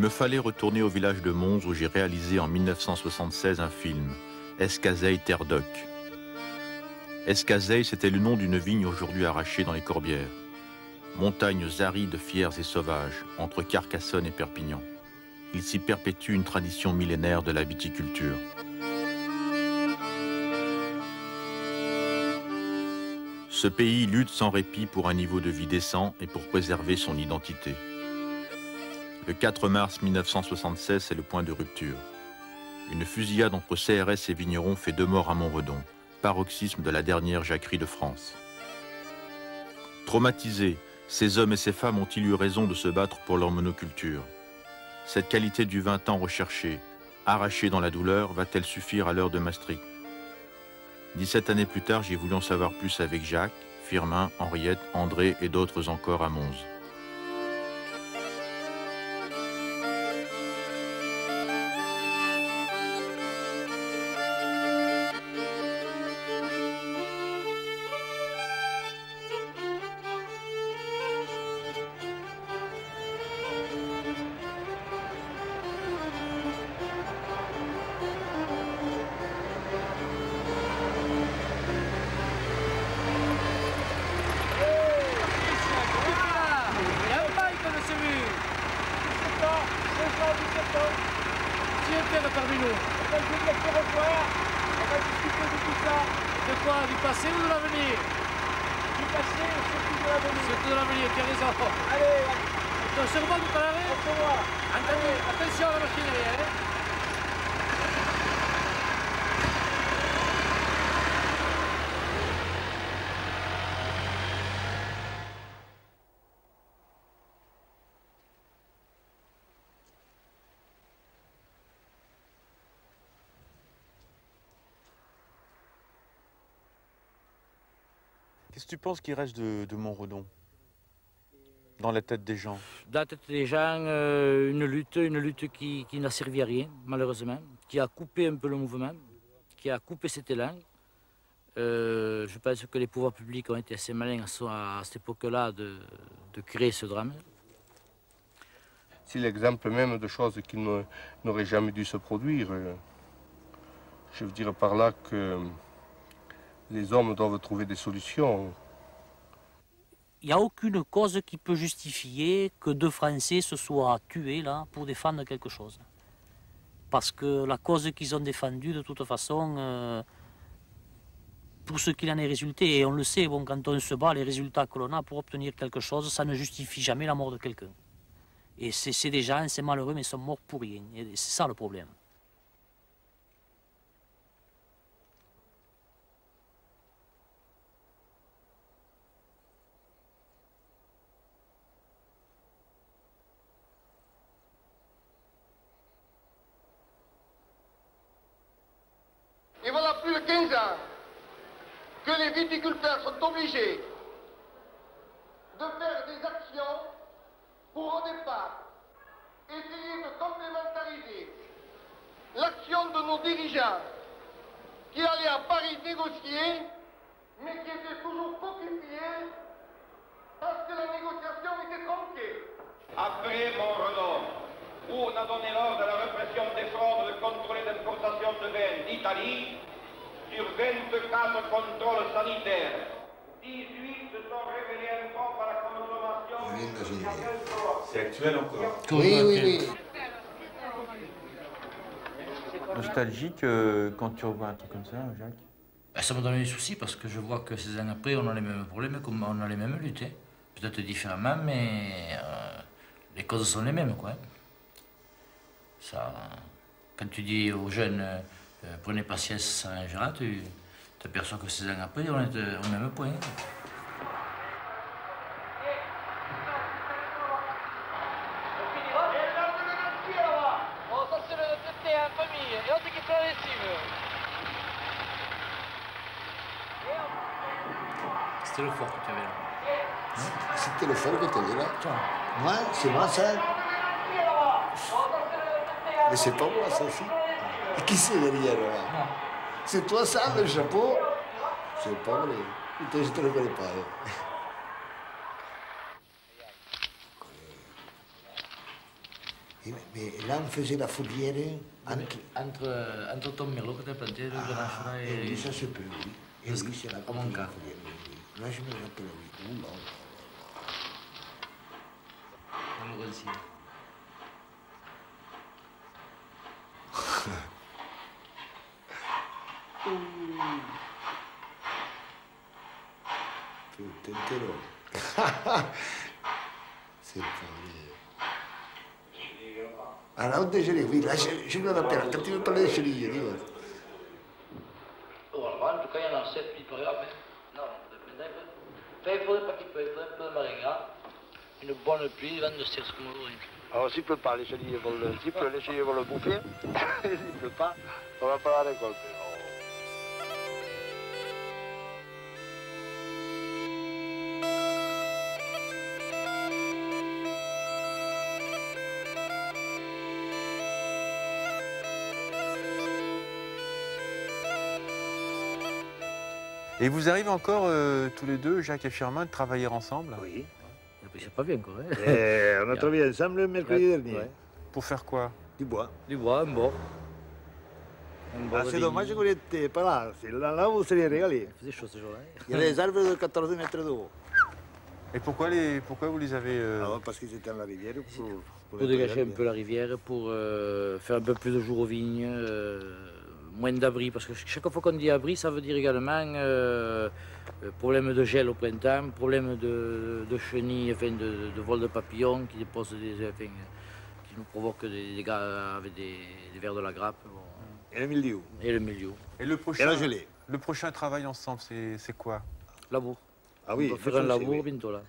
me fallait retourner au village de Mons où j'ai réalisé en 1976 un film, Escazeil Terre d'Oc. Escazeil, c'était le nom d'une vigne aujourd'hui arrachée dans les Corbières. Montagnes arides, fières et sauvages, entre Carcassonne et Perpignan. Il s'y perpétue une tradition millénaire de la viticulture. Ce pays lutte sans répit pour un niveau de vie décent et pour préserver son identité. Le 4 mars 1976, c'est le point de rupture. Une fusillade entre CRS et vignerons fait 2 morts à Montredon, paroxysme de la dernière jacquerie de France. Traumatisés, ces hommes et ces femmes ont-ils eu raison de se battre pour leur monoculture? Cette qualité du vin tant recherchée, arrachée dans la douleur, va-t-elle suffire à l'heure de Maastricht? 17 années plus tard, j'ai voulu en savoir plus avec Jacques, Firmin, Henriette, André et d'autres encore à Mons. Qu'est-ce que tu penses qu'il reste de Montredon dans la tête des gens? Dans la tête des gens, une lutte qui n'a servi à rien, malheureusement, qui a coupé un peu le mouvement, qui a coupé cet élan. Je pense que les pouvoirs publics ont été assez malins à cette époque-là de créer ce drame. C'est l'exemple même de choses qui n'auraient jamais dû se produire. Je veux dire par là que les hommes doivent trouver des solutions. Il n'y a aucune cause qui peut justifier que 2 Français se soient tués là pour défendre quelque chose. Parce que la cause qu'ils ont défendue, de toute façon, pour ce qu'il en est résulté, et on le sait, bon, quand on se bat, les résultats que l'on a pour obtenir quelque chose, ça ne justifie jamais la mort de quelqu'un. Et c'est des gens, c'est malheureux, mais ils sont morts pour rien. Et c'est ça le problème. Et voilà plus de 15 ans que les viticulteurs sont obligés de faire des actions pour, au départ, essayer de complémentariser l'action de nos dirigeants qui allaient à Paris négocier, mais qui étaient toujours coquillés parce que la négociation était tronquée. Après Montredon, où on a donné l'ordre à la répression des fraudes de contrôle d'importation de vin d'Italie, sur 24 contrôles sanitaires, 18 se sont révélés impropres à la consommation. C'est actuel encore? Oui. Nostalgique quand tu revois un truc comme ça, Jacques? Ben, ça me donne des soucis parce que je vois que ces années après, on a les mêmes problèmes, comme on a les mêmes luttes. Peut-être différemment, mais les causes sont les mêmes, quoi. Ça, quand tu dis aux jeunes, prenez patience, ça s'arrangera, tu t'aperçois que 6 ans après, on est au même point. C'était le fort que tu avais là. C'était le fort que tu avais là. Toi. Ouais, c'est moi ça. Mais c'est pas moi ça aussi. Et qui c'est derrière là? C'est toi ça, le chapeau? C'est pas vrai. Je te le connais pas. Mais là, on faisait la folière Entre ton melon que tu as planté, le grenache là et... oui, ça se peut, oui. Et oui, c'est la Comme un cas. folière, oui. Là, je me rappelle, oui. Ouh là, Dans le Roncier. Putain, t'es là. C'est pas vrai. Alors, on déjeuner, oui, là, je me rappelle, quand tu me parlais de chenilles, dis-moi. Oh, alors, en tout cas, il y en a 7 qui pourraient... Non, maintenant, il faudrait pas qu'il pleuve, il faudrait un peu de maringua, une bonne pluie, 22 ce comme aujourd'hui. Alors s'il ne pleut pas, les chenilles vont le bouffer. S'il ne pleut pas, on ne va pas la récolter. Et vous arrivez encore tous les deux, Jacques et Firmin, de travailler ensemble? Oui. C'est pas bien encore, hein. On a travaillé ensemble le mercredi dernier. Ouais. Pour faire quoi? Du bois. Du bois, un bord. Ah, c'est dommage qu'on n'était pas là. Là, vous seriez régalé. Il faisait chaud ce jour-là. Il y a des arbres de 14 mètres de haut. Et pourquoi vous les avez... Ah, parce qu'ils étaient dans la rivière. Pour dégager un peu la rivière, pour faire un peu plus de jour aux vignes, moins d'abri, parce que chaque fois qu'on dit abri, ça veut dire également problème de gel au printemps, problème de chenilles, enfin, de vol de papillons qui déposent qui nous provoquent des dégâts avec des vers de la grappe. Bon. Et le milieu. Et le milieu. Et le prochain, Et la gelée. le prochain travail ensemble, c'est quoi? Labour. Ah oui, on va faire un labour bientôt là.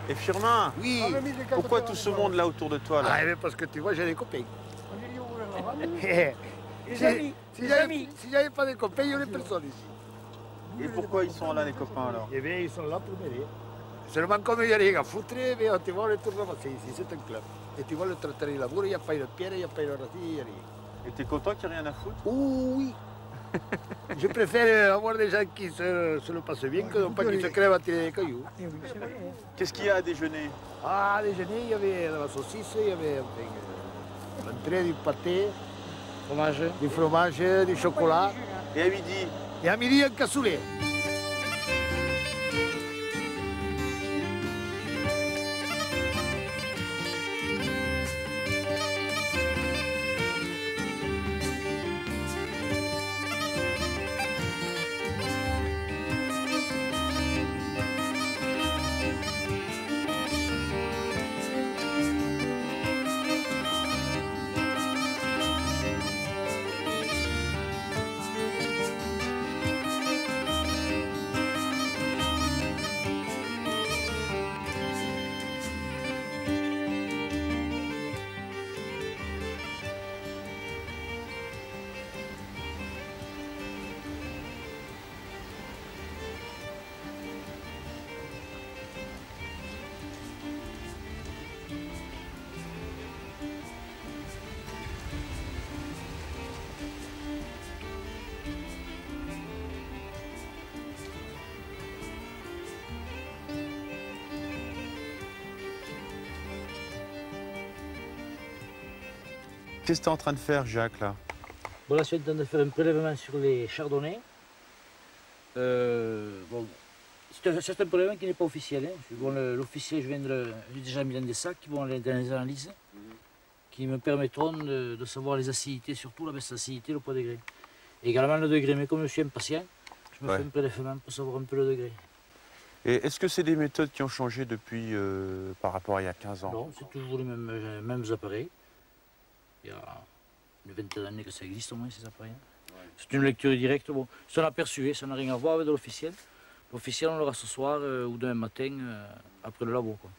Et Firmin, oui. pourquoi tout ce monde là autour de toi là? Ah, mais parce que tu vois, j'ai des copains. Si j'avais pas de copains, il n'y aurait personne ici. Et pourquoi ils sont là les copains alors? Eh bien, ils sont là pour m'aider. Seulement comme il n'y a rien à foutre, mais tu vois, le tour ramasser ici, c'est un club. Et tu vois, le tracteur, il laboure, il n'y a pas de pierre, il n'y a pas de racine, il n'y a rien. Et t'es content qu'il n'y ait rien à foutre? Oui. Je préfère avoir des gens qui se le passent bien que pas qui se crèvent à tirer des cailloux. Qu'est-ce qu'il y a à déjeuner? Ah, à déjeuner, il y avait de la saucisse, il y avait l'entrée, du pâté, du fromage, du chocolat. Et à midi? Et à midi, un cassoulet. Qu'est-ce que tu es en train de faire, Jacques, là? Bon, là, je suis en train de faire un prélèvement sur les chardonnays. Bon, c'est un prélèvement qui n'est pas officiel. Hein. Bon, l'officiel, j'ai déjà mis dans des sacs qui vont aller dans les analyses, qui me permettront de savoir les acidités, surtout la baisse d'acidité, le poids degré. Et également le degré, mais comme je suis impatient, je me fais un prélèvement pour savoir un peu le degré. Et est-ce que c'est des méthodes qui ont changé depuis par rapport à il y a 15 ans? Non, c'est toujours les mêmes appareils. Il y a une vingtaine d'années que ça existe au moins ces appareils. Ouais. C'est une lecture directe. Bon, c'est un aperçu, ça n'a rien à voir avec de l'officiel. L'officiel, on l'aura ce soir ou demain matin après le labo, quoi.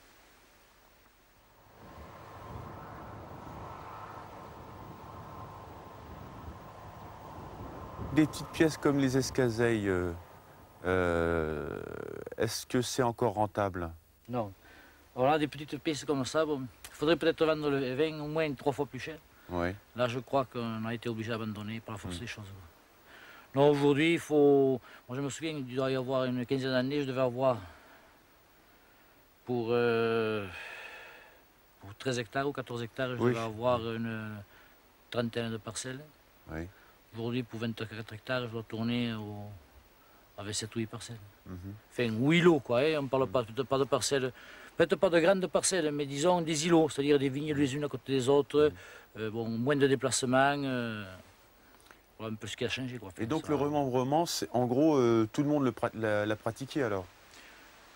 Des petites pièces comme les escaseils, est-ce que c'est encore rentable? Non. Alors là, des petites pièces comme ça, bon, il faudrait peut-être vendre le vin au moins 3 fois plus cher. Oui. Là, je crois qu'on a été obligé d'abandonner par la force des choses. Non, aujourd'hui, il faut... Moi, je me souviens, il doit y avoir une quinzaine d'années, je devais avoir pour 13 hectares ou 14 hectares, je devais avoir une trentaine de parcelles. Oui. Aujourd'hui, pour 24 hectares, je dois tourner avec 7 ou 8 parcelles. Enfin, ou îlots, quoi. Hein. On ne parle pas de parcelles, peut-être pas de grandes parcelles, mais disons des îlots, c'est-à-dire des vignes les unes à côté des autres, bon, moins de déplacements, voilà un peu ce qui a changé, quoi. Enfin, et donc ça... le remembrement, c'est en gros, tout le monde l'a pratiqué alors?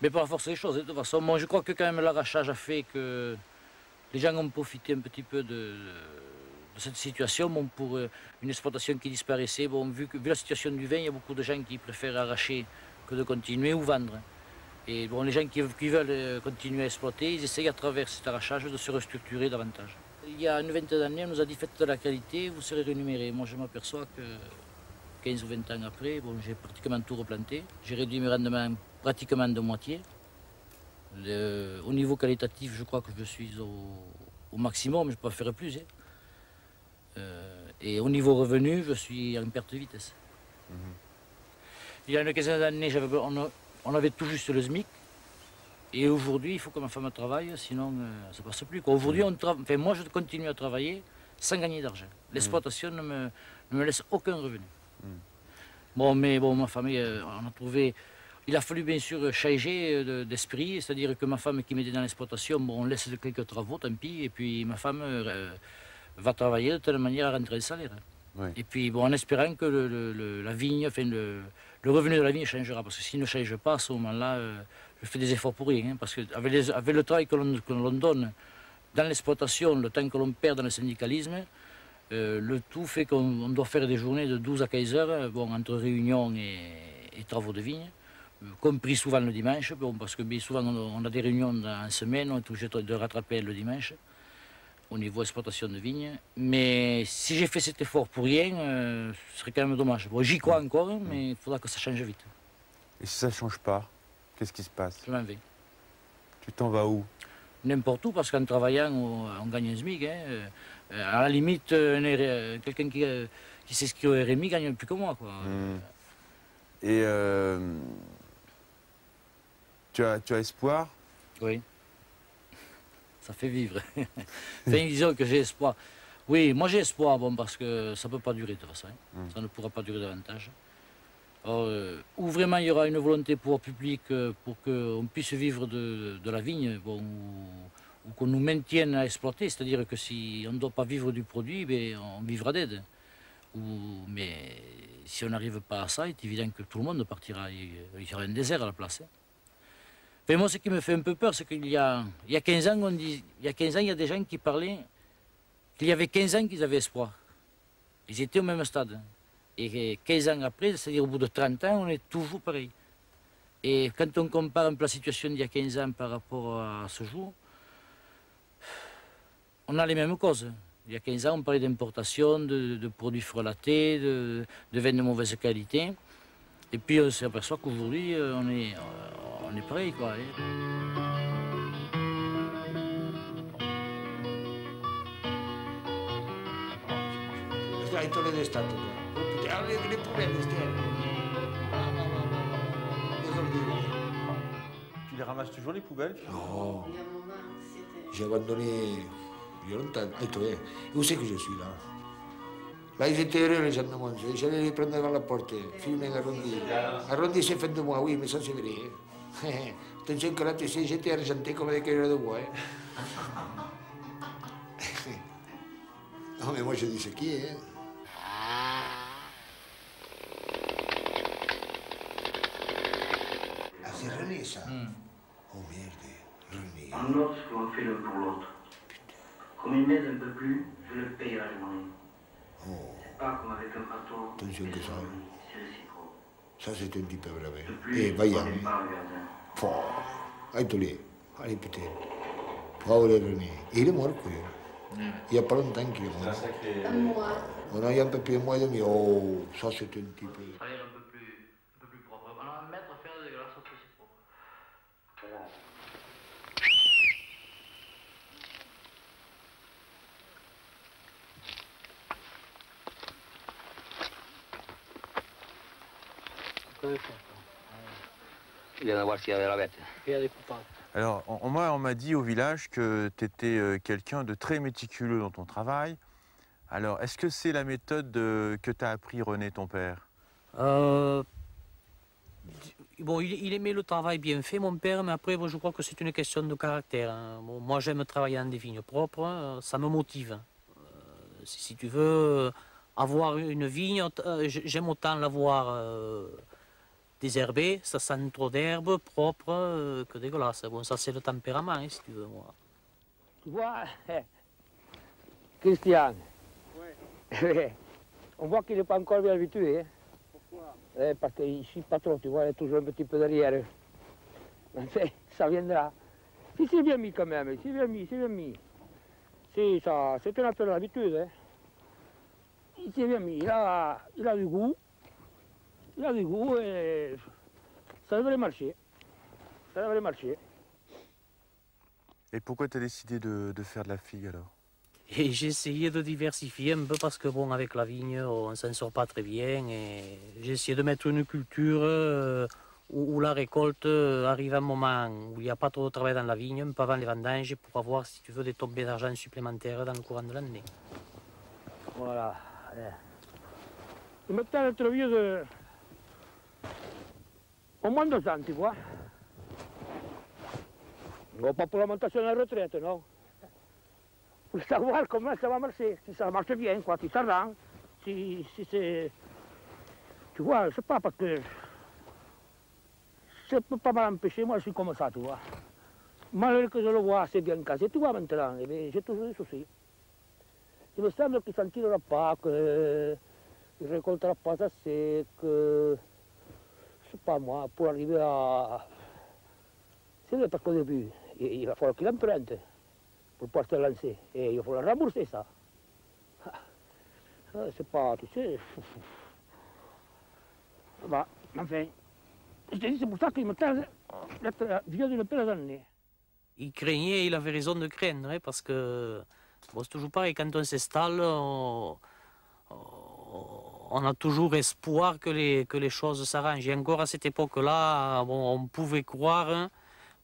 Mais par la force des choses, de toute façon. Moi, je crois que quand même l'arrachage a fait que les gens ont profité un petit peu de cette situation, bon, pour une exploitation qui disparaissait. Bon, vu la situation du vin, il y a beaucoup de gens qui préfèrent arracher que de continuer ou vendre. Et bon, les gens qui veulent continuer à exploiter, ils essayent à travers cet arrachage de se restructurer davantage. Il y a une vingtaine d'années, on nous a dit faites de la qualité, vous serez rémunérés. Moi, je m'aperçois que 15 ou 20 ans après, bon, j'ai pratiquement tout replanté. J'ai réduit mes rendements pratiquement de moitié. Au niveau qualitatif, je crois que je suis au maximum, mais je peux pas faire plus. Hein. Et au niveau revenu, je suis en perte de vitesse. Il y a une quinzaine d'années, on avait tout juste le SMIC. Et aujourd'hui, il faut que ma femme travaille, sinon ça ne passe plus. Aujourd'hui, moi, je continue à travailler sans gagner d'argent. L'exploitation ne me laisse aucun revenu. Bon, mais bon, ma famille, on a trouvé... Il a fallu bien sûr changer d'esprit, c'est-à-dire que ma femme qui m'aidait dans l'exploitation, bon, on laisse quelques travaux, tant pis, et puis ma femme va travailler de telle manière à rentrer le salaire. Oui. Et puis bon, en espérant que la vigne, enfin, le revenu de la vigne changera, parce que s'il ne change pas, à ce moment-là, je fais des efforts pour rien, hein, parce qu'avec le travail que l'on donne dans l'exploitation, le temps que l'on perd dans le syndicalisme, le tout fait qu'on doit faire des journées de 12 à 15 heures, bon, entre réunions et travaux de vigne, compris souvent le dimanche, bon, parce que bien souvent on a des réunions en semaine, on est obligé de rattraper le dimanche au niveau exploitation de vignes. Mais si j'ai fait cet effort pour rien, ce serait quand même dommage. Bon, j'y crois encore, mais il faudra que ça change vite. Et si ça ne change pas, qu'est-ce qui se passe? Je m'en vais. Tu t'en vas où? N'importe où, parce qu'en travaillant, on gagne un SMIC. Hein. À la limite, quelqu'un qui s'inscrit au RMI gagne plus que moi, quoi. Et tu as espoir? Oui. Ça fait vivre. Enfin, disons que j'ai espoir. Oui, moi j'ai espoir, bon, parce que ça ne peut pas durer de toute façon. Hein. Ça ne pourra pas durer davantage. Alors, où vraiment il y aura une volonté pouvoir public pour qu'on puisse vivre de la vigne, bon, ou qu'on nous maintienne à exploiter, c'est-à-dire que si on ne doit pas vivre du produit, ben, on vivra d'aide. Mais si on n'arrive pas à ça, il est évident que tout le monde partira, il y aura un désert à la place. Hein. Mais moi, ce qui me fait un peu peur, c'est qu'il y a 15 ans, il y a des gens qui parlaient qu'il y avait 15 ans qu'ils avaient espoir. Ils étaient au même stade. Et 15 ans après, c'est-à-dire au bout de 30 ans, on est toujours pareil. Et quand on compare un peu la situation d'il y a 15 ans par rapport à ce jour, on a les mêmes causes. Il y a 15 ans, on parlait d'importation, de produits frelatés, de vins de mauvaise qualité. Et puis on s'aperçoit qu'aujourd'hui, on est pareil, quoi. Tu les ramasses toujours les poubelles? Non. J'ai abandonné Il y a longtemps. Ah, toi, où c'est que je suis là? Là, ils étaient heureux, les gens de Mons. J'allais les prendre devant la porte, filmer arrondi. Arrondi, c'est fait de moi, oui, mais ça c'est vrai. Attention que là, tu sais, j'étais argenté comme des cueilleurs de bois. Non, mais moi, je dis ce qui est. Ah, c'est René, ça. Oh merde, René. En note ce qu'on fait l'un pour l'autre. Comme il m'aide un peu plus, je le paye à la monnaie. Oh. C'est pas comme avec un patron. Attention que ça. C'est réciproque. Ça, c'est un type vrai. De plus, Et vaillant. on n'est pas regardant. Allez, tous les. Allez, putain. Pauvre René. Et il est mort, quoi. Il n'y a pas longtemps qu'il est mort. Un mois. On a eu un peu plus de mois et demi. Oh, ça, c'est un type. Ça a l'air un peu plus propre. Alors, mettre, faire des glaces, c'est propre. Voilà. Il vient voir s'il y avait la bête. Il y a des coupables. Alors, moi, on m'a dit au village que tu étais quelqu'un de très méticuleux dans ton travail. Alors, est-ce que c'est la méthode que t'a appris René, ton père? Bon, il aimait le travail bien fait, mon père, mais après, bon, je crois que c'est une question de caractère. Hein. Bon, moi, j'aime travailler dans des vignes propres, hein, ça me motive. Si tu veux avoir une vigne, j'aime autant l'avoir désherbée, ça sent trop d'herbe, propre, que dégueulasse. Bon, ça, c'est le tempérament, hein, si tu veux, moi. Tu vois, Christian, on voit qu'il n'est pas encore bien habitué. Hein. Pourquoi? Parce qu'ici, pas trop, tu vois, il est toujours un petit peu derrière. Mais ça viendra. Si c'est bien mis quand même, c'est bien mis, c'est bien mis. Si, ça, c'est une affaire d'habitude. Hein. Il s'est bien mis, il a du goût. Il a du goût et ça devrait marcher. Ça devrait marcher. Et pourquoi tu as décidé de faire de la figue alors? Et j'ai essayé de diversifier un peu parce que bon, avec la vigne, on ne s'en sort pas très bien. Et j'ai essayé de mettre une culture où la récolte arrive à un moment où il n'y a pas trop de travail dans la vigne, un peu avant les vendanges, pour avoir, si tu veux, des tombées d'argent supplémentaires dans le courant de l'année. Voilà. Il me tient d'être vieux de... au moins 2 ans, tu vois. Non, pas pour la montation de la retraite, non. Pour savoir comment ça va marcher, si ça marche bien, quoi, si ça rend, si c'est... Tu vois, je sais pas, parce que... Ça peut pas m'empêcher, moi je suis comme ça, tu vois. Malgré que je le vois assez bien cassé, tu vois, maintenant, j'ai toujours des soucis. Il me semble qu'il ne s'en tirera pas, qu'il ne récoltera pas assez, que... Je sais pas moi, pour arriver à... C'est vrai, parce qu'au début, il va falloir qu'il emprunte pour pouvoir se lancer. Et il faut le rembourser, ça. C'est pas, tu sais... Bah, enfin, je te dis, c'est pour ça qu'il me tarde d'être vieux d'une paire d'années. Il craignait, il avait raison de craindre, hein, parce que... Bon, c'est toujours pareil, quand on s'installe, on a toujours espoir que les choses s'arrangent. Et encore à cette époque-là, bon, on pouvait croire, hein,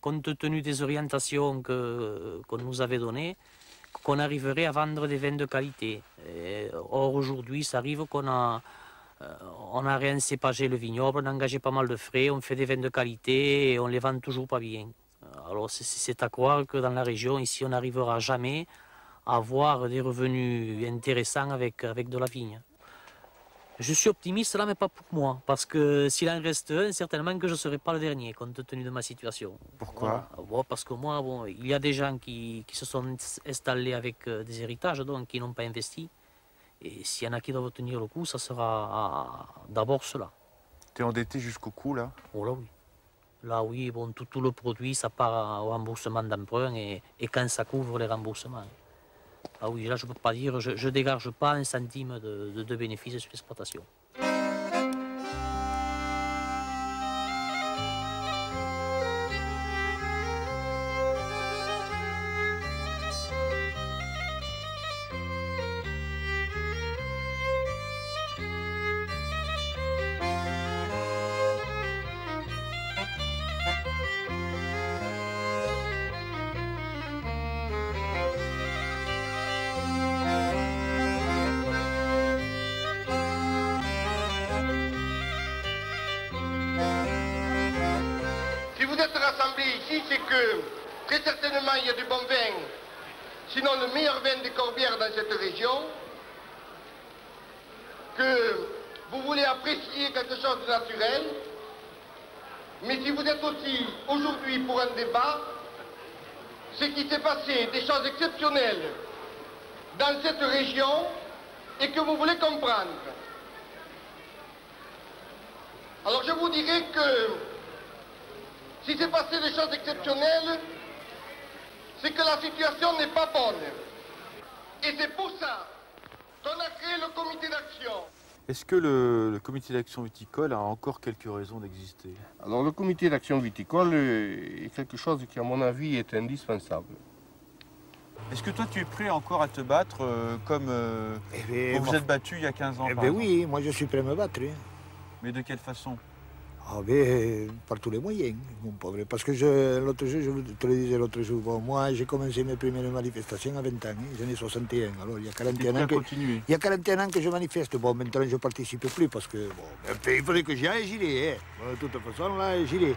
compte tenu des orientations qu'on nous avait données, qu'on arriverait à vendre des vins de qualité. Or, aujourd'hui, ça arrive qu'on a réencépagé le vignoble, on a engagé pas mal de frais, on fait des vins de qualité et on les vend toujours pas bien. Alors, c'est à croire que dans la région, ici, on n'arrivera jamais à avoir des revenus intéressants avec de la vigne. Je suis optimiste là, mais pas pour moi, parce que s'il en reste un, certainement que je ne serai pas le dernier, compte tenu de ma situation. Pourquoi? Voilà. Bon, parce que moi, bon, il y a des gens qui se sont installés avec des héritages, donc qui n'ont pas investi. Et s'il y en a qui doivent tenir le coup, ça sera d'abord cela. Tu es endetté jusqu'au cou, là? Oh là oui. Là oui, bon, tout le produit, ça part au remboursement d'emprunt et quand ça couvre les remboursements. Ah oui, là je ne peux pas dire, je ne dégage pas un centime de bénéfices sur l'exploitation. rappeler ici, c'est que très certainement il y a du bon vin, sinon le meilleur vin des Corbières dans cette région, que vous voulez apprécier quelque chose de naturel, mais si vous êtes aussi aujourd'hui pour un débat, c'est qu'il s'est passé des choses exceptionnelles dans cette région et que vous voulez comprendre. Alors je vous dirais que si s'est passé des choses exceptionnelles, c'est que la situation n'est pas bonne. Et c'est pour ça qu'on a créé le comité d'action. Est-ce que le comité d'action viticole a encore quelques raisons d'exister? Alors le comité d'action viticole est quelque chose qui, à mon avis, est indispensable. Est-ce que toi tu es prêt encore à te battre comme vous êtes battu il y a 15 ans? Oui, moi je suis prêt à me battre. Hein. Mais de quelle façon? Ah par tous les moyens, mon pauvre. Parce que l'autre jour, je te le disais l'autre jour, bon, moi j'ai commencé mes premières manifestations à 20 ans, hein, j'en ai 61. Alors il y a 41 ans que je manifeste. Bon, maintenant je ne participe plus parce que bon, il faudrait que j'y aille, j'y vais. Hein. Bon, de toute façon, là, j'y vais.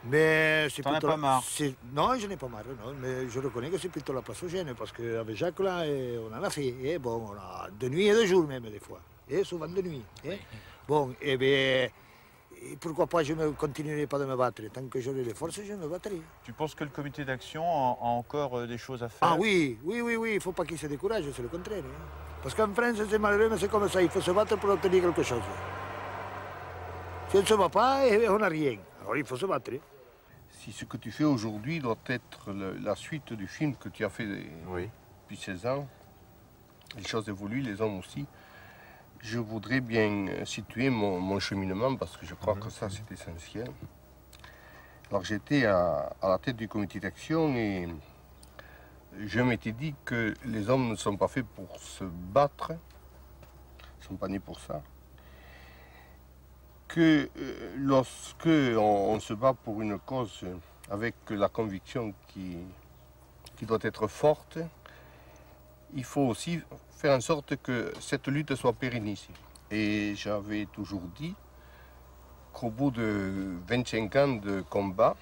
Mais c'est plutôt... T'en as pas marre? Non, je n'ai pas marre, non, mais je reconnais que c'est plutôt la place aux jeunes, parce qu'avec Jacques, là, on en a fait. Et bon, on a de nuit et de jour même, des fois. Et souvent de nuit. Et bon, et bien... Et pourquoi pas je ne continuerai pas de me battre? Tant que j'aurai les forces, je me battrai. Tu penses que le comité d'action a encore des choses à faire? Ah oui, il ne faut pas qu'il se décourage, c'est le contraire. Hein. Parce qu'en France, c'est malheureux, mais c'est comme ça, il faut se battre pour obtenir quelque chose. Si on ne se bat pas, on n'a rien. Alors il faut se battre. Si ce que tu fais aujourd'hui doit être la suite du film que tu as fait depuis 16 ans, les choses évoluent, les hommes aussi. Je voudrais bien situer mon cheminement parce que je crois que ça c'est essentiel. Alors j'étais à la tête du comité d'action et je m'étais dit que les hommes ne sont pas faits pour se battre, ils ne sont pas nés pour ça. Que lorsque on se bat pour une cause avec la conviction qui doit être forte, il faut aussi faire en sorte que cette lutte soit pérennisée. Et j'avais toujours dit qu'au bout de 25 ans de combat,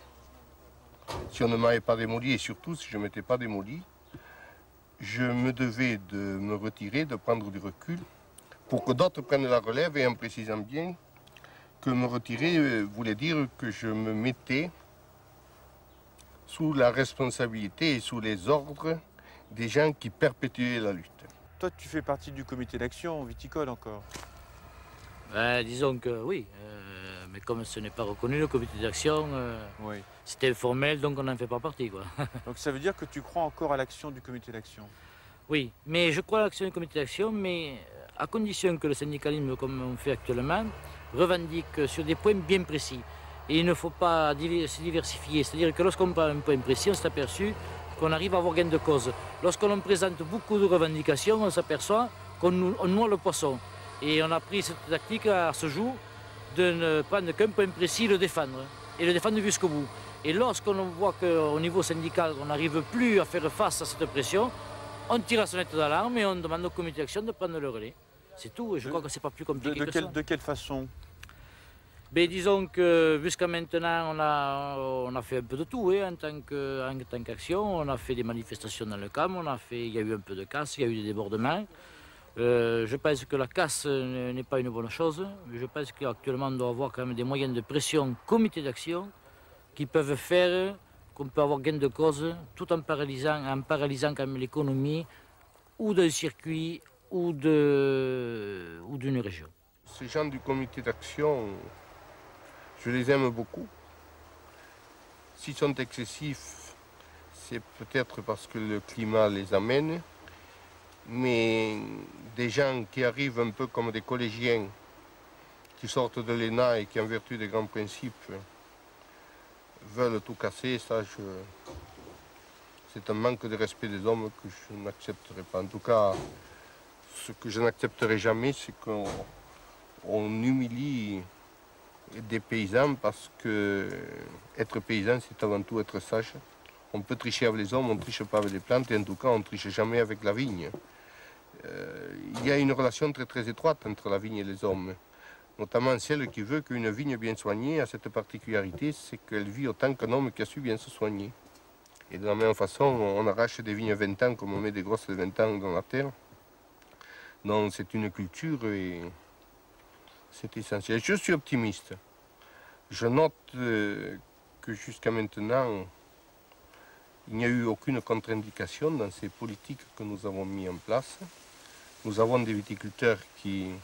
si on ne m'avait pas démoli, et surtout si je ne m'étais pas démoli, je me devais de me retirer, de prendre du recul, pour que d'autres prennent la relève, et en précisant bien que me retirer voulait dire que je me mettais sous la responsabilité et sous les ordres des gens qui perpétuaient la lutte. Toi, tu fais partie du comité d'action viticole encore? Disons que oui, mais comme ce n'est pas reconnu, le comité d'action, c'était informel, donc on n'en fait pas partie, quoi. Donc ça veut dire que tu crois encore à l'action du comité d'action? Oui, mais je crois à l'action du comité d'action, mais à condition que le syndicalisme, comme on fait actuellement, revendique sur des points bien précis. Et il ne faut pas se diversifier, c'est-à-dire que lorsqu'on prend un point précis, on s'est aperçu qu'on arrive à avoir gain de cause. Lorsqu'on présente beaucoup de revendications, on s'aperçoit qu'on noie le poisson. Et on a pris cette tactique à ce jour de ne prendre qu'un point précis, le défendre. Et le défendre jusqu'au bout. Et lorsqu'on voit qu'au niveau syndical, on n'arrive plus à faire face à cette pression, on tire la sonnette d'alarme et on demande au comité d'action de prendre le relais. C'est tout, et je crois que c'est pas plus compliqué que ça. De quelle façon? Ben, disons que jusqu'à maintenant, on a fait un peu de tout en tant qu'action. On a fait des manifestations dans le camp, il y a eu un peu de casse, il y a eu des débordements. Je pense que la casse n'est pas une bonne chose. Je pense qu'actuellement, on doit avoir quand même des moyens de pression, comité d'action, qui peuvent faire qu'on peut avoir gain de cause, tout en paralysant quand même l'économie ou d'un circuit ou d'une région. Ces gens du comité d'action, je les aime beaucoup. S'ils sont excessifs, c'est peut-être parce que le climat les amène, mais des gens qui arrivent un peu comme des collégiens, qui sortent de l'ENA et qui, en vertu des grands principes, veulent tout casser, ça, c'est un manque de respect des hommes que je n'accepterai pas. En tout cas, ce que je n'accepterai jamais, c'est qu'on humilie des paysans parce que être paysan, c'est avant tout être sage. On peut tricher avec les hommes, on ne triche pas avec les plantes, et en tout cas, on ne triche jamais avec la vigne. Il y a une relation très très étroite entre la vigne et les hommes. notamment celle qui veut qu'une vigne bien soignée a cette particularité, c'est qu'elle vit autant qu'un homme qui a su bien se soigner. Et de la même façon, on arrache des vignes 20 ans comme on met des grosses de 20 ans dans la terre. Donc c'est une culture et c'est essentiel. Je suis optimiste. Je note que jusqu'à maintenant, il n'y a eu aucune contre-indication dans ces politiques que nous avons mis en place. Nous avons des viticulteurs qui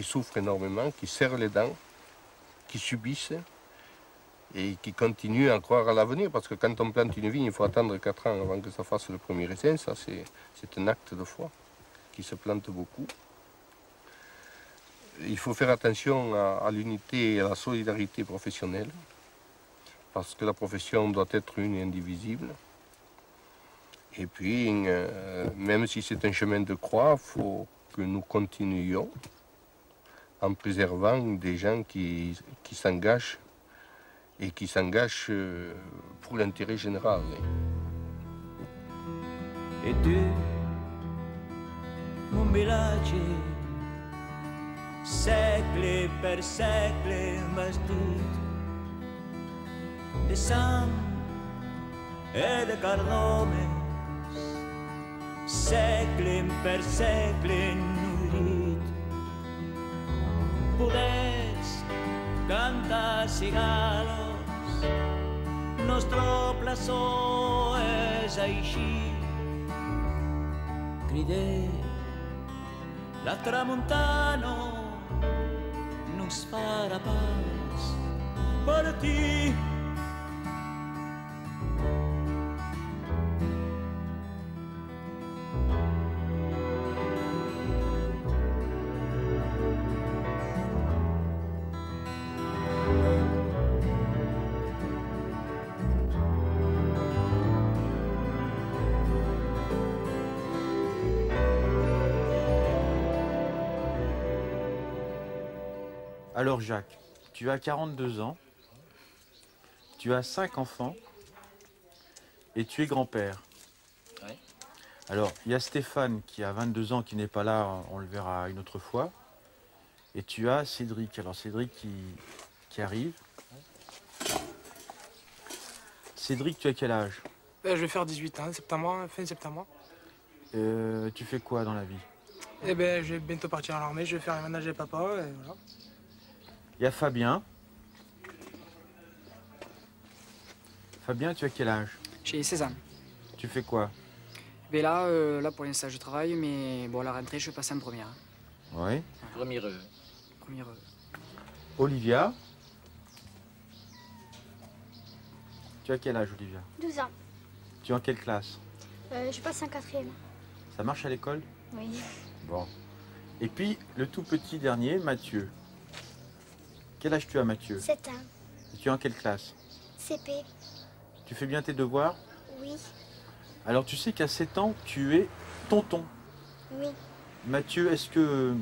souffrent énormément, qui serrent les dents, qui subissent et qui continuent à croire à l'avenir. Parce que quand on plante une vigne, il faut attendre 4 ans avant que ça fasse le premier raisin. Ça, c'est un acte de foi qui se plante beaucoup. Il faut faire attention à l'unité et à la solidarité professionnelle. Parce que la profession doit être une et indivisible. Et puis, même si c'est un chemin de croix, il faut que nous continuions en préservant des gens qui s'engagent et qui s'engagent pour l'intérêt général. Et tu, mon village, secoli per secoli bastit de sang et de cardomes, secoli per secoli nourrit. Poders cantar cigalos, nostre plaçó és així. Cridé la tramuntana nos farà pas partir. Alors Jacques, tu as 42 ans, tu as 5 enfants et tu es grand-père. Oui. Alors, il y a Stéphane qui a 22 ans, qui n'est pas là, on le verra une autre fois. Et tu as Cédric. Alors Cédric qui arrive. Cédric, tu as quel âge? Je vais faire 18 ans, septembre, fin septembre. Tu fais quoi dans la vie? Eh ben, je vais bientôt partir à l'armée, je vais faire un ménage à papa, et voilà. Il y a Fabien. Fabien, tu as quel âge? J'ai 16 ans. Tu fais quoi? Ben là, pour l'instant, je travaille, mais bon, à la rentrée, je vais passer en première. Oui. Première. Olivia. Tu as quel âge, Olivia? 12 ans. Tu es en quelle classe? Je passe en 4e. Ça marche à l'école? Oui. Bon. Et puis, le tout petit dernier, Mathieu. Quel âge tu as, Mathieu? 7 ans. Et tu es en quelle classe? CP. Tu fais bien tes devoirs? Oui. Alors, tu sais qu'à 7 ans, tu es tonton. Oui. Mathieu, est-ce que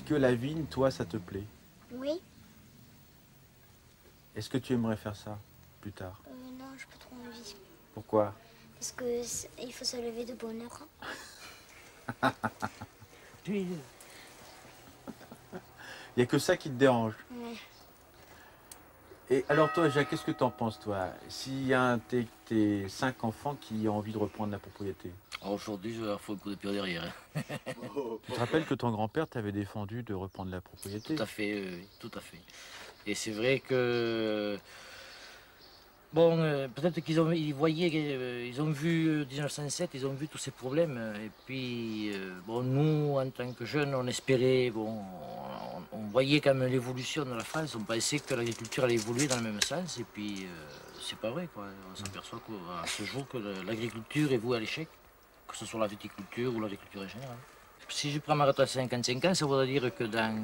la vigne, toi, ça te plaît? Oui. Est-ce que tu aimerais faire ça plus tard? Non, j'ai pas trop envie. Pourquoi? Parce qu'il faut se lever de bonne heure. Il n'y a que ça qui te dérange. Ouais. Et alors toi, Jacques, qu'est-ce que tu en penses, toi? S'il y a un de tes 5 enfants qui ont envie de reprendre la propriété? Aujourd'hui, je leur fais un coup de pied derrière. Tu te rappelles que ton grand-père t'avait défendu de reprendre la propriété? Tout à fait, oui, tout à fait. Et c'est vrai que... Bon, peut-être qu'ils ont, ils voyaient, ils ont vu 1907, ils ont vu tous ces problèmes. Et puis, bon, nous, en tant que jeunes, on espérait, bon, on voyait quand même l'évolution de la France. On pensait que l'agriculture allait évoluer dans le même sens. Et puis, c'est pas vrai, quoi. On s'aperçoit qu'à ce jour que l'agriculture est vouée à l'échec, que ce soit la viticulture ou l'agriculture en général. Si je prends ma retraite à 55 ans, ça voudrait dire que dans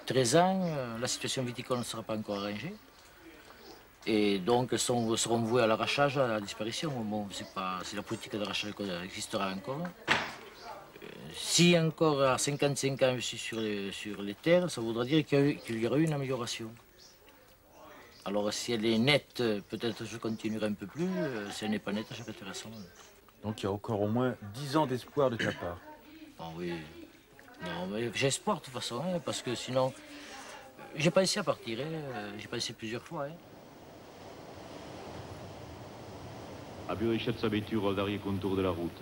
13 ans, la situation viticole ne sera pas encore arrangée. Et donc seront voués à l'arrachage, à la disparition. Bon, si la politique d'arrachage existera encore. Si encore à 55 ans je suis sur les terres, ça voudra dire qu'il y aura eu une amélioration. Alors si elle est nette, peut-être je continuerai un peu plus. Si elle n'est pas nette, j'arrêterai ça. Donc il y a encore au moins 10 ans d'espoir de ta part. Ah oui. Non, mais j'ai espoir de toute façon, hein, parce que sinon... J'ai pensé à partir, hein, j'ai pensé plusieurs fois. Hein. A Burichet s'abiture al contour de la route.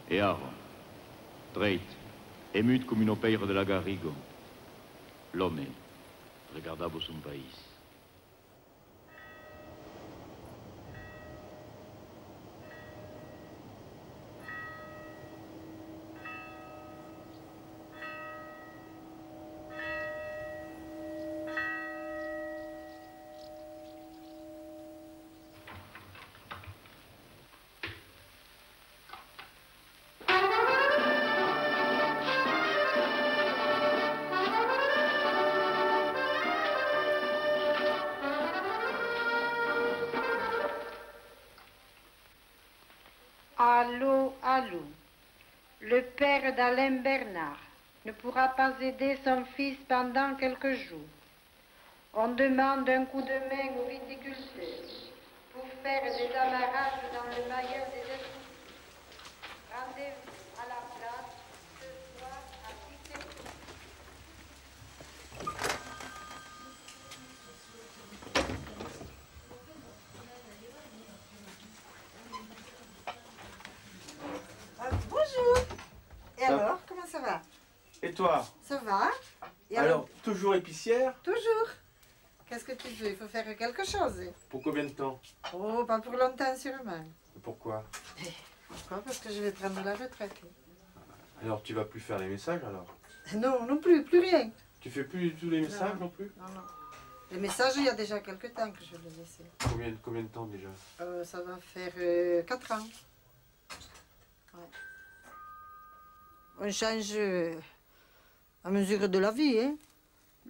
Et Arre, dreit, émute comme une peire de la Garrigo. L'homme, regardable son pays. Allô, allô. Le père d'Alain Bernard ne pourra pas aider son fils pendant quelques jours. On demande un coup de main aux viticulteurs pour faire des amarrages dans le maillot des esprits. Rendez-vous à la place ce soir à 17h. Bonjour. Et alors, comment ça va? Et toi? Ça va? Et alors, toujours épicière? Toujours. Qu'est-ce que tu veux? Il faut faire quelque chose. Pour combien de temps? Oh, pas pour longtemps sûrement. Pourquoi? Pourquoi? Parce que je vais prendre la retraite. Alors, tu vas plus faire les messages alors? Non, non plus, plus rien. Tu fais plus tous les messages non plus? Non, non. Les messages, il y a déjà quelque temps que je les laissé. Combien de temps déjà? Ça va faire 4 ans. Ouais. On change à mesure de la vie, hein.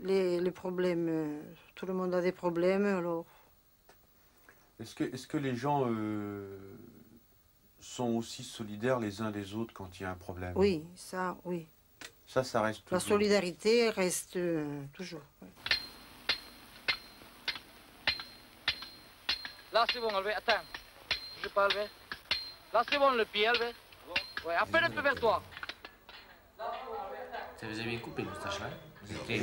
Les problèmes, tout le monde a des problèmes, alors... Est-ce que les gens sont aussi solidaires les uns des autres quand il y a un problème? Oui, ça, oui. Ça reste toujours. La solidarité reste toujours. Ouais. Là, c'est bon, Albert. Attends. Je pas, Albert. Là, c'est bon, le pied, Albert. Ouais, à peine un peu vers toi. Ça vous avez bien coupé, le moustache, là. Et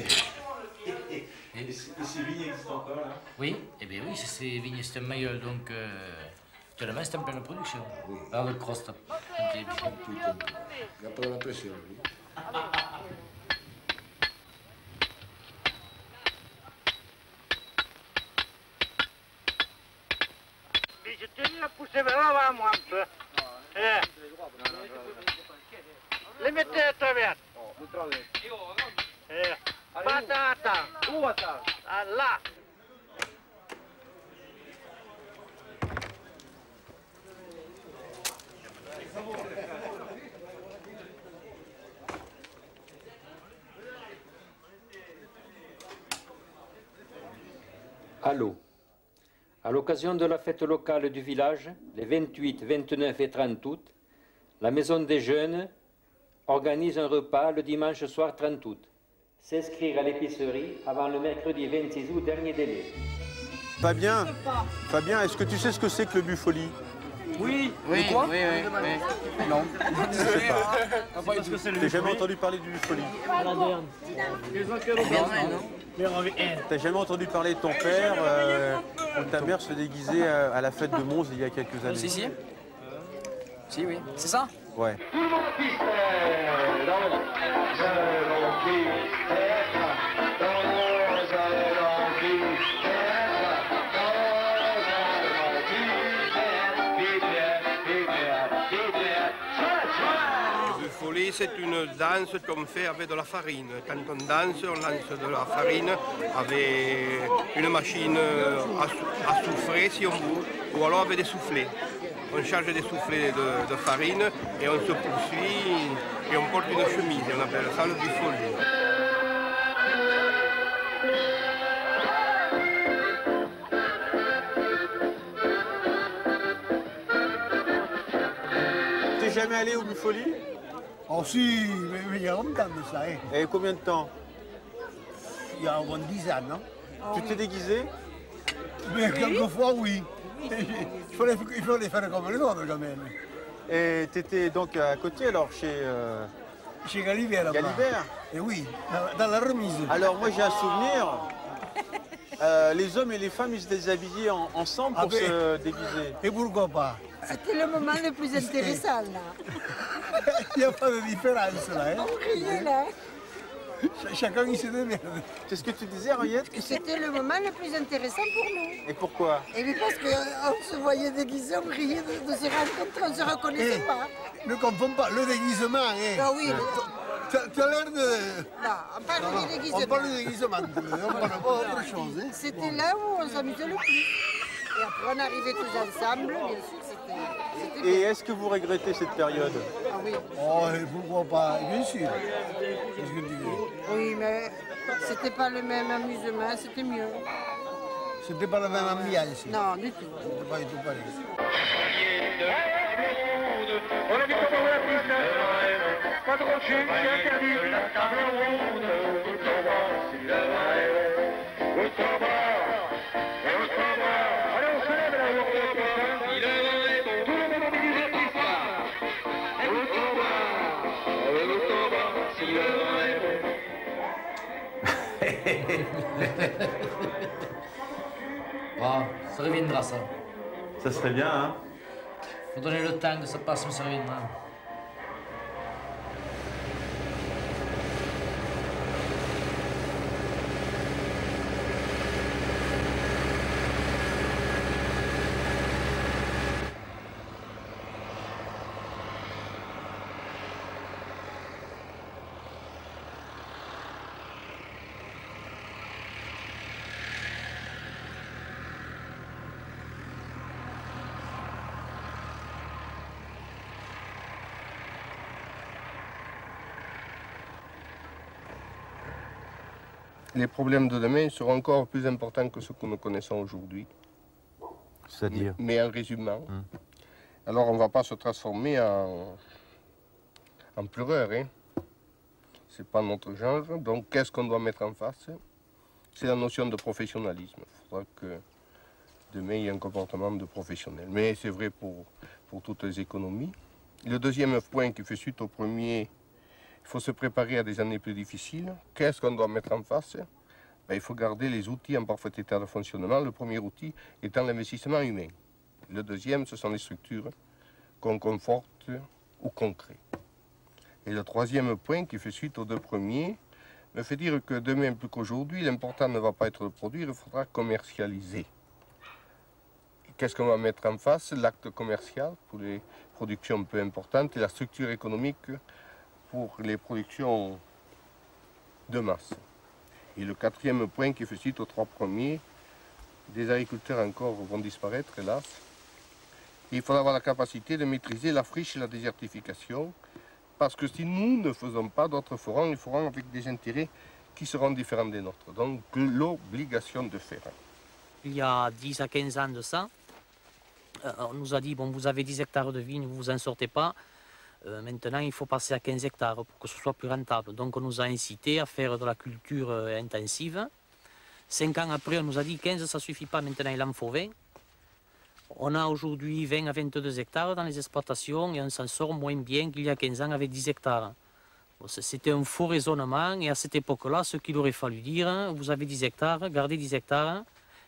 ces vignes existent encore là? Oui, eh bien oui, ces vignes, c'est un maillot, donc actuellement c'est en pleine production. Alors le cross, Il n'y a pas de la pression, lui. Je te dis à pousser vers l'avant, moi, un peu. Les mettez à travers. Patata. Où attends? Là. Allô. À l'occasion de la fête locale du village, les 28, 29 et 30 août, la Maison des Jeunes organise un repas le dimanche soir 30 août. S'inscrire à l'épicerie avant le mercredi 26 août, dernier délai. Fabien, est-ce que tu sais ce que c'est que le Buffoli? Oui, oui, quoi? oui. Non. Je sais pas. T'as jamais entendu parler du Buffoli? T'as jamais entendu parler de ton père ou ta mère se déguiser à la fête de Mons il y a quelques années? Si, si. Si, oui. C'est ça? Ouais. C'est une danse qu'on fait avec de la farine. Quand on lance de la farine avec une machine à souffler si on veut, ou alors avec des soufflets. On charge des soufflets de farine et on se poursuit et on porte une chemise. On appelle ça le Buffoli. T'es jamais allé au Buffoli? Oh si, mais il y a longtemps de ça. Hein. Et combien de temps? Il y a au moins 10 ans, non? Tu t'es déguisé? Mais quelquefois, oui. Il faut les faire comme les autres, quand même. Et t'étais donc à côté, alors, chez Chez Galibert là-bas. Galibert? Et oui, dans la remise. Alors moi j'ai un souvenir, les hommes et les femmes ils se déshabillaient ensemble pour se déguiser. Et pourquoi pas? C'était le moment le plus intéressant là. Il n'y a pas de différence là. Hein? On riait là. Chacun il se démerde. Qu'est-ce que tu disais, Henriette? C'était le moment le plus intéressant pour nous. Et pourquoi? Et bien parce qu'on se voyait déguisés, on riait de se rencontrer, on ne se reconnaissait pas. Ne confonds pas le déguisement. Hein. Ah oui. Tu as l'air de... Non, on parle de déguisement. On parle de déguisement, on parle pas d'autre chose. Hein. C'était là où on s'amusait le plus. Et après on arrivait tous ensemble, bien sûr, c'était... Et est-ce que vous regrettez cette période? Ah oui. Oh, et pourquoi pas? Bien sûr. Qu'est-ce que tu dis? Oui, mais c'était pas le même amusement, c'était mieux. C'était pas la même ambiance? Non, du tout. C'était pas du tout pareil. On a vu comment la piste. Pas de rocher, c'est interdit. La table ronde. Au tabac, c'est la vraie. Au tabac. Au tabac. Allez, on se lève là, on regarde la piste. Il est bon. Tout le monde a mis des pistes. Au tabac. Au tabac, c'est la vraie. Bon, ça reviendra ça. Ça serait bien, hein? Faut donner le temps que ça passe, mais ça reviendra. Les problèmes de demain seront encore plus importants que ceux que nous connaissons aujourd'hui. C'est-à-dire? Mais en résumant. Alors on ne va pas se transformer en pleureur. Hein. Ce n'est pas notre genre. Donc qu'est-ce qu'on doit mettre en face? C'est la notion de professionnalisme. Il faudra que demain il y ait un comportement de professionnel. Mais c'est vrai pour toutes les économies. Le deuxième point qui fait suite au premier, il faut se préparer à des années plus difficiles. Qu'est-ce qu'on doit mettre en face? Ben, il faut garder les outils en parfait état de fonctionnement. Le premier outil étant l'investissement humain. Le deuxième, ce sont les structures qu'on conforte ou qu'on crée. Et le troisième point qui fait suite aux deux premiers me fait dire que demain plus qu'aujourd'hui, l'important ne va pas être de produire, il faudra commercialiser. Qu'est-ce qu'on va mettre en face? L'acte commercial pour les productions peu importantes et la structure économique pour les productions de masse. Et le quatrième point qui fait suite aux trois premiers, des agriculteurs encore vont disparaître, hélas. Et il faudra avoir la capacité de maîtriser la friche et la désertification, parce que si nous ne faisons pas, d'autres feront, ils feront avec des intérêts qui seront différents des nôtres. Donc l'obligation de faire. Il y a 10 à 15 ans de ça, on nous a dit, bon, vous avez 10 hectares de vignes, vous ne vous en sortez pas. Maintenant, il faut passer à 15 hectares pour que ce soit plus rentable. Donc, on nous a incité à faire de la culture intensive. 5 ans après, on nous a dit 15, ça ne suffit pas, maintenant il en faut 20. On a aujourd'hui 20 à 22 hectares dans les exploitations et on s'en sort moins bien qu'il y a 15 ans avec 10 hectares. Bon, c'était un faux raisonnement et à cette époque-là, ce qu'il aurait fallu dire, vous avez 10 hectares, gardez 10 hectares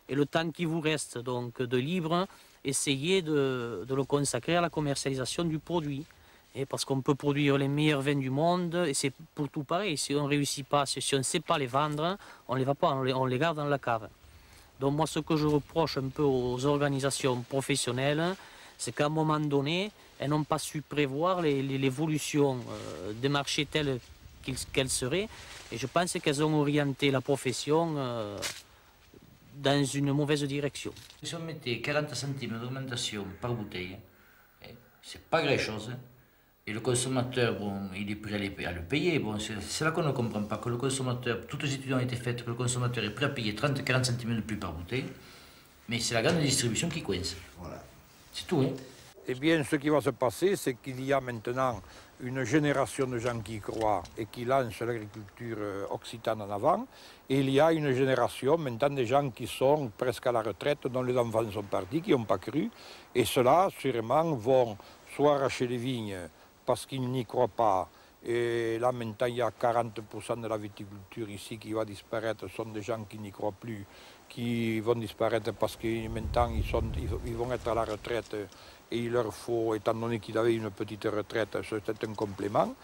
et le temps qui vous reste donc de libre, essayez de le consacrer à la commercialisation du produit. Et parce qu'on peut produire les meilleurs vins du monde, et c'est pour tout pareil. Si on ne réussit pas, si on ne sait pas les vendre, on ne les vend pas, on les garde dans la cave. Donc moi, ce que je reproche un peu aux organisations professionnelles, c'est qu'à un moment donné, elles n'ont pas su prévoir l'évolution des marchés tels qu'elles seraient. Et je pense qu'elles ont orienté la profession dans une mauvaise direction. Si on mettait 40 centimes d'augmentation par bouteille, c'est pas grand-chose. Et le consommateur, bon, il est prêt à le payer. Bon, c'est là qu'on ne comprend pas, que le consommateur, toutes les études ont été faites, que le consommateur est prêt à payer 30-40 centimes de plus par bouteille. Mais c'est la grande distribution qui coince. Voilà. C'est tout, hein. Eh bien, ce qui va se passer, c'est qu'il y a maintenant une génération de gens qui y croient et qui lancent l'agriculture occitane en avant. Et il y a une génération maintenant des gens qui sont presque à la retraite, dont les enfants sont partis, qui n'ont pas cru. Et ceux-là, sûrement, vont soit arracher les vignes parce qu'ils n'y croient pas Et là, maintenant, il y a 40% de la viticulture ici qui va disparaître. Ce sont des gens qui n'y croient plus, qui vont disparaître parce que maintenant, ils vont être à la retraite et il leur faut, étant donné qu'ils avaient une petite retraite, c'est un complément.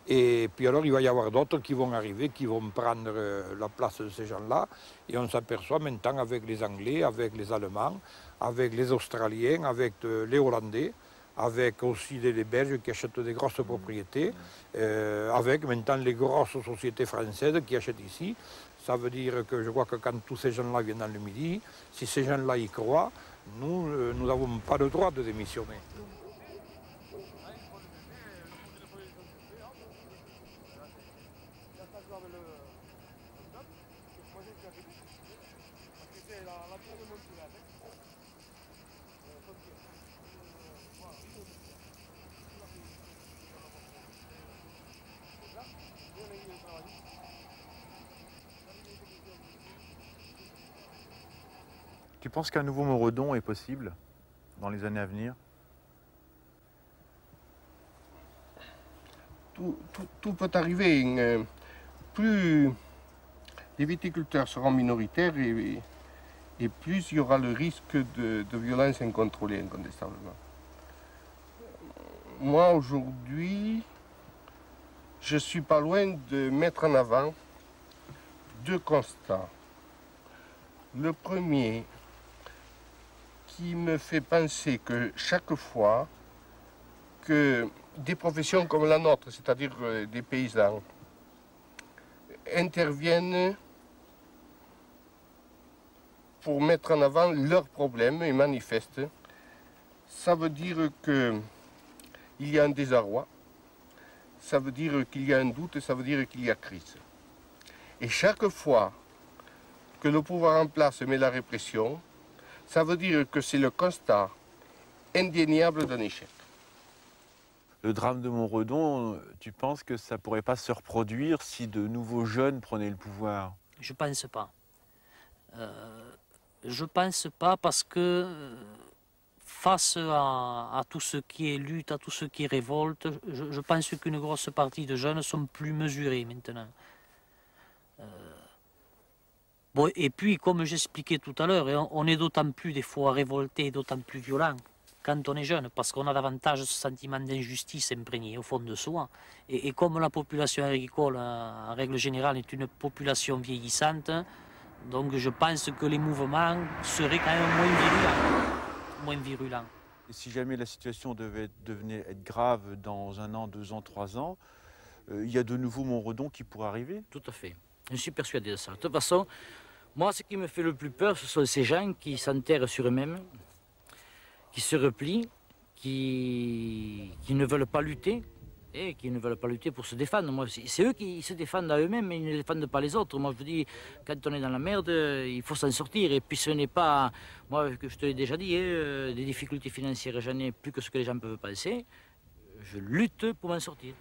Et puis alors, il va y avoir d'autres qui vont arriver, qui vont prendre la place de ces gens-là. Et on s'aperçoit maintenant avec les Anglais, avec les Allemands, avec les Australiens, avec les Hollandais, avec aussi les Belges qui achètent des grosses propriétés, avec maintenant les grosses sociétés françaises qui achètent ici. Ça veut dire que je crois que quand tous ces gens-là viennent dans le Midi, si ces gens-là y croient, nous n'avons pas le droit de démissionner. Tu penses qu'un nouveau Moredon est possible dans les années à venir? Tout peut arriver. Plus les viticulteurs seront minoritaires et plus il y aura le risque de violence incontrôlée, incontestablement. Moi, aujourd'hui, je ne suis pas loin de mettre en avant deux constats. Le premier, qui me fait penser que chaque fois que des professions comme la nôtre, c'est-à-dire des paysans, interviennent pour mettre en avant leurs problèmes et manifestent, ça veut dire qu'il y a un désarroi, ça veut dire qu'il y a un doute, ça veut dire qu'il y a crise. Et chaque fois que le pouvoir en place met la répression, ça veut dire que c'est le constat indéniable d'un échec. Le drame de Moredon, tu penses que ça ne pourrait pas se reproduire si de nouveaux jeunes prenaient le pouvoir? Je ne pense pas. Je ne pense pas parce que face à tout ce qui est lutte, à tout ce qui est révolte, je pense qu'une grosse partie de jeunes sont plus mesurés maintenant. Bon, et puis, comme j'expliquais tout à l'heure, on est d'autant plus des fois révolté, d'autant plus violent quand on est jeune, parce qu'on a davantage ce sentiment d'injustice imprégné au fond de soi. Et comme la population agricole, en règle générale, est une population vieillissante, donc je pense que les mouvements seraient quand même moins virulents. Et si jamais la situation devait être grave dans 1 an, 2 ans, 3 ans, il y a de nouveaux Moredon qui pourraient arriver? Tout à fait. Je suis persuadé de ça. De toute façon, moi, ce qui me fait le plus peur, ce sont ces gens qui s'enterrent sur eux-mêmes, qui se replient, qui ne veulent pas lutter, et qui ne veulent pas lutter pour se défendre. Moi, c'est eux qui se défendent à eux-mêmes, mais ils ne défendent pas les autres. Moi, je vous dis, quand on est dans la merde, il faut s'en sortir. Et puis, ce n'est pas, moi, que je te l'ai déjà dit, des difficultés financières, j'en ai plus que ce que les gens peuvent penser. Je lutte pour m'en sortir.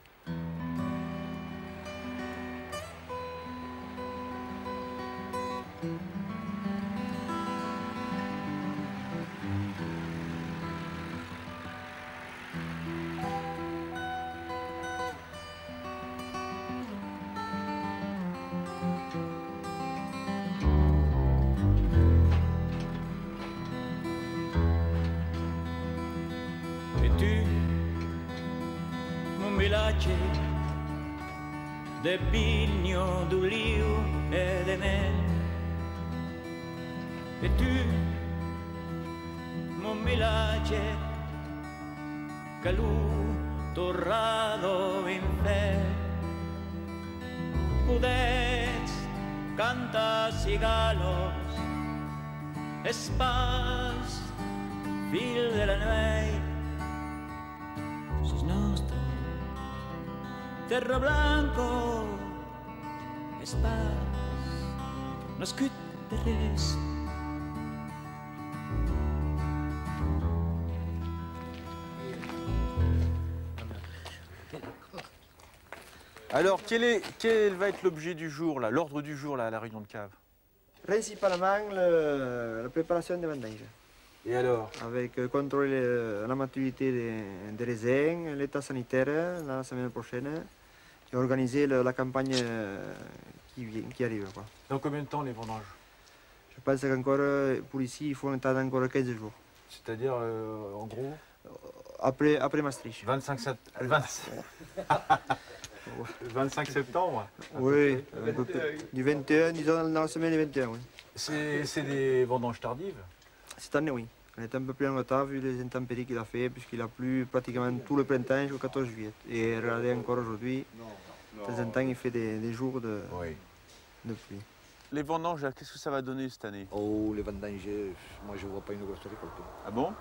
De vigno, d'olio e de mel. E tu, mon village, calù torrado in fe, pudets canta cigalos, espas, fil de la nuit, sis nostre. Terra blanco, espas, nascut de res. Alors, quel va être l'objet du jour, l'ordre du jour là, à la réunion de cave? Principalement la préparation des vendanges. Et alors? Avec contrôler la maturité des raisins, l'état sanitaire la semaine prochaine. et organiser la campagne qui arrive. Quoi. Dans combien de temps les vendanges? Je pense qu'encore, pour ici, il faut attendre encore 15 jours. C'est-à-dire, en gros Après Maastricht. 25 septembre. Oui, du 21, disons dans la semaine du 21, oui. C'est des vendanges tardives? Cette année, oui. On est un peu plus en retard vu les intempéries qu'il a fait, puisqu'il a plu pratiquement tout le printemps jusqu'au 14 juillet. Et regardez encore aujourd'hui, de temps en temps, il fait des jours de pluie. Les vendanges, qu'est-ce que ça va donner cette année? Oh, les vendanges, moi je ne vois pas une grosse récolte. Ah bon?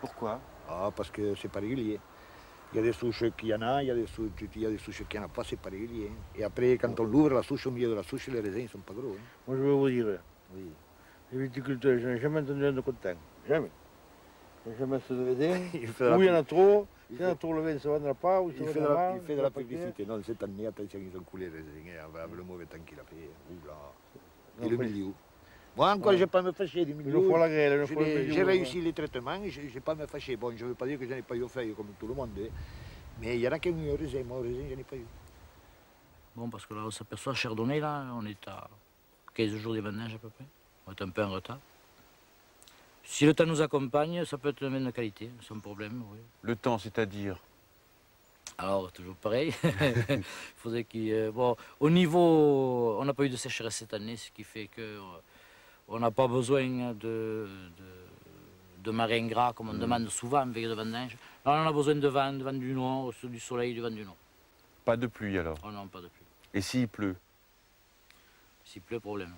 Pourquoi? Ah, parce que c'est pas régulier. Il y a des souches qu'il y en a, il y a des souches qu'il n'y en a pas, c'est pas régulier. Et après, quand on l'ouvre, la souche, au milieu de la souche, les raisins ne sont pas gros. Moi je vais vous dire, oui. Les viticulteurs, je n'ai jamais entendu un de content. Jamais. Il n'y a jamais assez de raisins. Ou il y en a trop, il y en a trop, le vin ne se vendra pas, ou il fait de la publicité. Non, cette année, attention, ils ont coulé les raisins, avec le mauvais temps qu'il a fait. Oula. Et le milieu. Moi encore, je n'ai pas à me fâcher du milieu. Il faut la grêle, j'ai réussi les traitements, je n'ai pas à me fâcher. Bon, je ne veux pas dire que je n'ai pas eu aux feuilles comme tout le monde, mais il y en a qui ont eu au raisin. Moi, au raisin, je n'ai pas eu. Bon, parce que là, on s'aperçoit, Chardonnay, là, on est à 15 jours des vendanges à peu près. On est un peu en retard. Si le temps nous accompagne, ça peut être un vin de qualité, sans problème, oui. Le temps, c'est-à-dire? Alors, toujours pareil. Il faudrait qu'il... bon, au niveau... On n'a pas eu de sécheresse cette année, ce qui fait que on n'a pas besoin de marins gras, comme on demande souvent en veille de vendange. Là, on a besoin de vent du nord, du soleil, du vent du nord. Pas de pluie, alors? Oh non, pas de pluie. Et s'il pleut? S'il pleut, problème.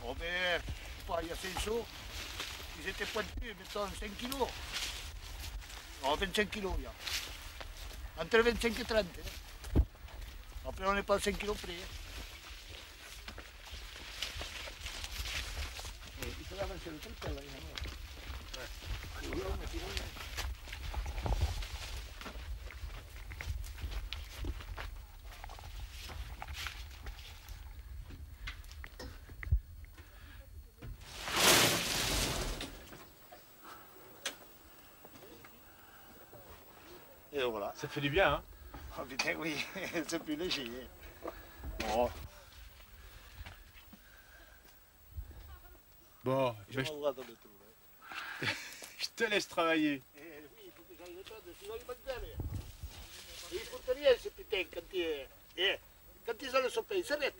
Oh mais, il y a 5 jours, ils étaient pointus, mettons 5 kilos. Non, 25 kilos, il y a. Entre 25 et 30. Après, on n'est pas à 5 kilos près. Il faut avancer le truc, là, Et voilà. Ça fait du bien, hein? Oh putain, oui, c'est plus léger. Bon. Bon, Je ben, je te laisse travailler. Oui, il faut que j'aille le temps, sinon il va te donner. Il faut rien, ce putain, quand ils ont le sommeil, ils s'arrêtent.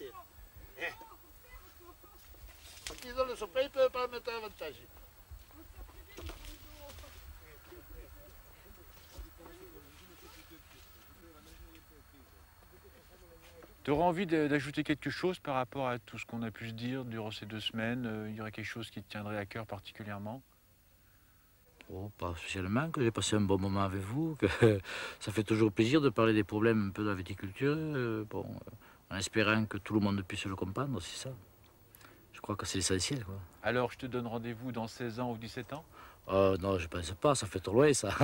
Quand ils ont le sommeil, ils ne peuvent pas mettre un avantage. Tu aurais envie d'ajouter quelque chose par rapport à tout ce qu'on a pu se dire durant ces 2 semaines? Il y aurait quelque chose qui te tiendrait à cœur particulièrement? Oh, pas spécialement, que j'ai passé un bon moment avec vous, que ça fait toujours plaisir de parler des problèmes un peu de la viticulture, en espérant que tout le monde puisse le comprendre, c'est ça. Je crois que c'est l'essentiel, quoi. Alors, je te donne rendez-vous dans 16 ans ou 17 ans? Non, je pense pas, ça fait trop loin, ça.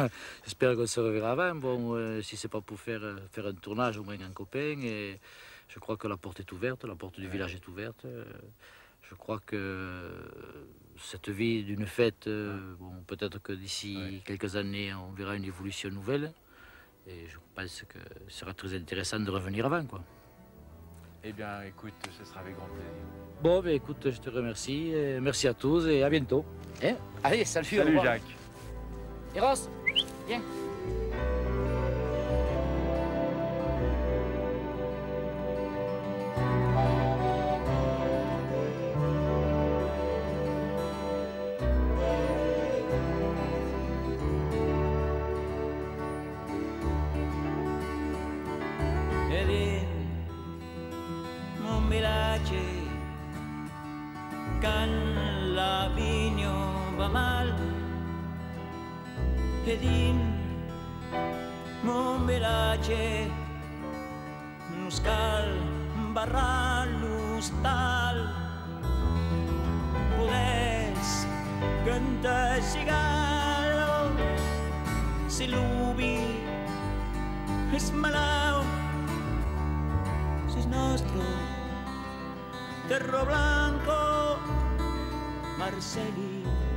J'espère qu'on se reverra avant. Bon, si c'est pas pour faire un tournage, au moins un copain. Et je crois que la porte est ouverte, la porte du village est ouverte. Je crois que cette vie d'une fête, bon, peut-être que d'ici quelques années, on verra une évolution nouvelle. Et je pense que ce sera très intéressant de revenir avant, quoi. Eh bien, écoute, ce sera avec grand plaisir. Bon, ben écoute, je te remercie. Merci à tous et à bientôt. Hein? Allez, salut. Salut, Jacques. Eros, viens. velace, can la vigno va mal, ed in mon velace, nus cal barrar l'hostal, poders cantar cigalos, si l'ubi és malau, si és nostre terro blanco, Marceli.